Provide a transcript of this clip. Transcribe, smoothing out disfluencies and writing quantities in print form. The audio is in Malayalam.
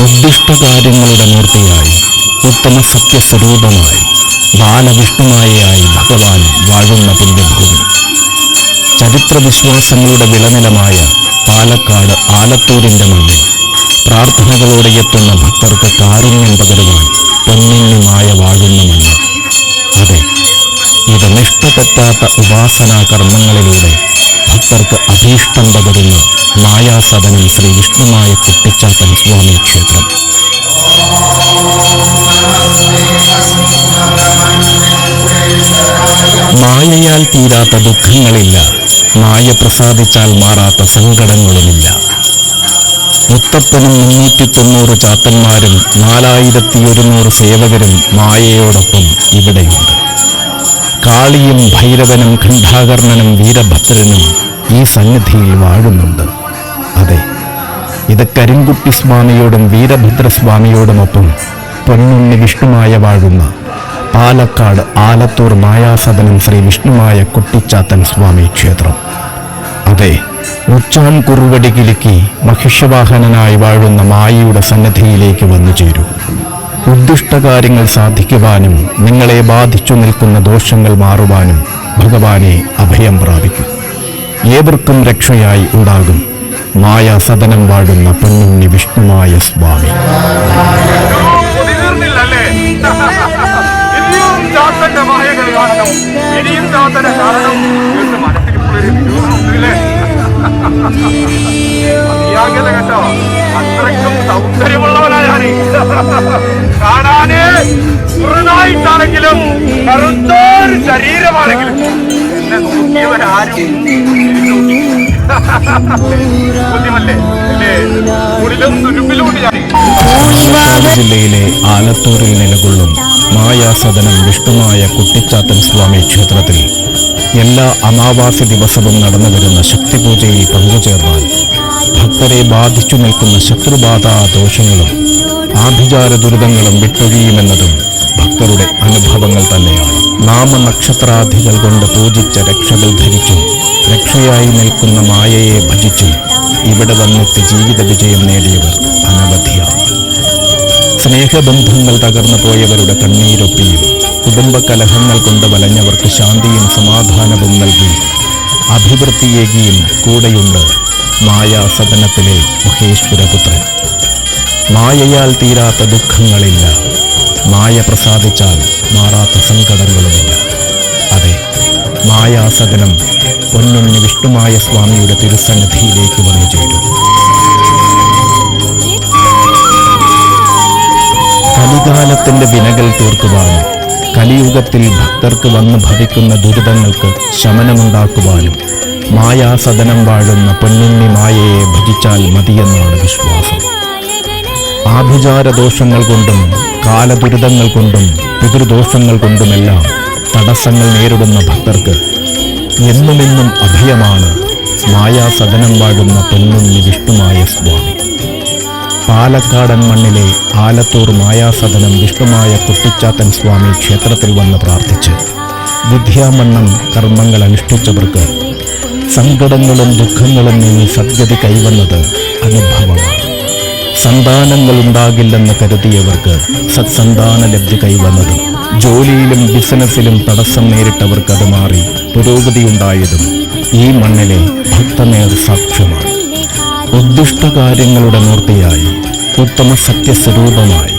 ഉദ്ദിഷ്ടകാര്യങ്ങളുടെ മൂർത്തിയായി ഉത്തമ സത്യസ്വരൂപമായി ബാലവിഷ്ണുമായയായി ഭഗവാൻ വാഴുന്ന പുണ്യഭൂമി. ചരിത്രവിശ്വാസങ്ങളുടെ വിളനിലമായ പാലക്കാട് ആലത്തൂരിൻ്റെ മണ്ണിൽ പ്രാർത്ഥനകളോടെ എത്തുന്ന ഭക്തർക്ക് കാരുണ്യം പകരുവാൻ പൊന്നിന്യമായ വാഴുന്ന മണ്ണ്. അതെ, ഇത് നിഷ്ഠതെറ്റാത്ത ഉപാസനാ കർമ്മങ്ങളിലൂടെ ഭക്തർക്ക് അഭീഷ്ടം പകരുന്ന മായാസദനം ശ്രീ വിഷ്ണുമായ കുട്ടിച്ചാത്തൻ സ്വാമി ക്ഷേത്രം. മായയാൽ തീരാത്ത ദുഃഖങ്ങളില്ല, മായ പ്രസാദിച്ചാൽ മാറാത്ത സങ്കടങ്ങളുമില്ല. മുത്തപ്പനും 390 ചാത്തന്മാരും 4100 സേവകരും മായയോടൊപ്പം ഇവിടെയുണ്ട്. കാളിയും ഭൈരവനും ഖണ്ഡാകർണനും വീരഭദ്രനും ഈ സന്നിധിയിൽ വാഴുന്നുണ്ട്. അതെ, ഇത് കരിങ്കുട്ടി സ്വാമിയോടും വീരഭദ്രസ്വാമിയോടുമൊപ്പം പൊന്നുണ്ണി വിഷ്ണുമായ വാഴുന്ന പാലക്കാട് ആലത്തൂർ മായാസദനം ശ്രീ വിഷ്ണുമായ കുട്ടിച്ചാത്തൻ സ്വാമി ക്ഷേത്രം. അതെ, ഉച്ചാൻ കുറുവടി കിലുക്കി മഹിഷവാഹനനായി വാഴുന്ന മായയുടെ സന്നിധിയിലേക്ക് വന്നു ചേരൂ. ഉദ്ദിഷ്ടകാര്യങ്ങൾ സാധിക്കുവാനും നിങ്ങളെ ബാധിച്ചു നിൽക്കുന്ന ദോഷങ്ങൾ മാറുവാനും ഭഗവാനെ അഭയം പ്രാപിക്കും. ഏവർക്കും രക്ഷയായി ഉണ്ടാകും മായാസദനം വാഴുന്ന പൊന്നുണ്ണി വിഷ്ണുമായ സ്വാമി. കേട്ടോ, അത്രയ്ക്കും സൗന്ദര്യമുള്ളവനാണ്. കാണാന് പുറനായിട്ടാണെങ്കിലും കറുത്തൊരു ശരീരമാണെങ്കിലും എന്നെ നോക്കിയവരാരും ബുദ്ധിമല്ലേ ഉള്ളിലും തുരുമ്പിലും ജില്ലയിലെ ആലത്തൂരിൽ നിലകൊള്ളും മായാസദനം വിഷ്ണുമായ കുട്ടിച്ചാത്തൻ സ്വാമി ക്ഷേത്രത്തിൽ എല്ലാ അമാവാസി ദിവസവും നടന്നു വരുന്ന ശക്തിപൂജയിൽ പങ്കുചേർന്നാൽ ഭക്തരെ ബാധിച്ചു നിൽക്കുന്ന ശത്രുബാധാ ദോഷങ്ങളും ആഭിചാര ദുരിതങ്ങളും വിട്ടൊഴിയുമെന്നതും ഭക്തരുടെ അനുഭവങ്ങൾ തന്നെയാണ്. നാമനക്ഷത്രാധികൾ കൊണ്ട് പൂജിച്ച രക്ഷകൾ ധരിച്ചും രക്ഷയായി നിൽക്കുന്ന മായയെ ഭജിച്ചും ഇവിടെ വന്നെത്തി ജീവിത വിജയം നേടിയവർ അനവധിയാണ്. സ്നേഹബന്ധങ്ങൾ തകർന്നു പോയവരുടെ കണ്ണീരൊപ്പിയും കുടുംബകലഹങ്ങൾ കൊണ്ട് വലഞ്ഞവർക്ക് ശാന്തിയും സമാധാനവും നൽകി അഭിവൃദ്ധിയേകിയും കൂടെയുണ്ട് മായാസദനത്തിലെ മഹേശ്വരപുത്രൻ. മായയാൽ തീരാത്ത ദുഃഖങ്ങളില്ല, മായ പ്രസാദിച്ചാൽ മാറാത്ത സങ്കടങ്ങളുമില്ല. അതെ, മായാസദനം പൊന്നുണ്ണി വിഷ്ണുമായ സ്വാമിയുടെ തിരുസന്നിധിയിലേക്ക് വന്നു ചേരും. കലികാലത്തിന്റെ വിനകൾ തീർക്കുവാനും കലിയുഗത്തിൽ ഭക്തർക്ക് വന്നു ഭവിക്കുന്ന ദുരിതങ്ങൾക്ക് ശമനമുണ്ടാക്കുവാനും മായാസദനം വാഴുന്ന പൊന്നുണ്ണി മായയെ ഭജിച്ചാൽ മതിയെന്നാണ് വിശ്വാസം. ആഭിചാരദോഷങ്ങൾ കൊണ്ടും കാലദുരിതങ്ങൾ കൊണ്ടും പിതൃദോഷങ്ങൾ കൊണ്ടുമെല്ലാം തടസ്സങ്ങൾ നേരിടുന്ന ഭക്തർക്ക് എന്നുമെന്നും അഭയമാണ് മായാസദനം വാഴുന്ന പൊന്നുണ്ണി വിഷ്ണുമായ സ്വാമി. പാലക്കാടൻ മണ്ണിലെ ആലത്തൂർ മായാസദനം വിഷ്ണുമായ കുട്ടിച്ചാത്തൻ സ്വാമി ക്ഷേത്രത്തിൽ വന്ന് പ്രാർത്ഥിച്ച് വിദ്യാമണ്ണം കർമ്മങ്ങൾ അനുഷ്ഠിച്ചവർക്ക് സങ്കടങ്ങളും ദുഃഖങ്ങളും നീങ്ങി സദ്ഗതി കൈവന്നത് അനുഭവമാണ്. സന്താനങ്ങളുണ്ടാകില്ലെന്ന് കരുതിയവർക്ക് സത്സന്താന ലബ്ധി കൈവന്നതും ജോലിയിലും ബിസിനസ്സിലും തടസ്സം നേരിട്ടവർക്ക് അത് മാറി പുരോഗതിയുണ്ടായതും ഈ മണ്ണിലെ ഭക്തനേർ സാക്ഷ്യമാണ്. ഉദ്ദിഷ്ടകാര്യങ്ങളുടെ മൂർത്തിയായി ഉത്തമ സത്യസ്വരൂപമായി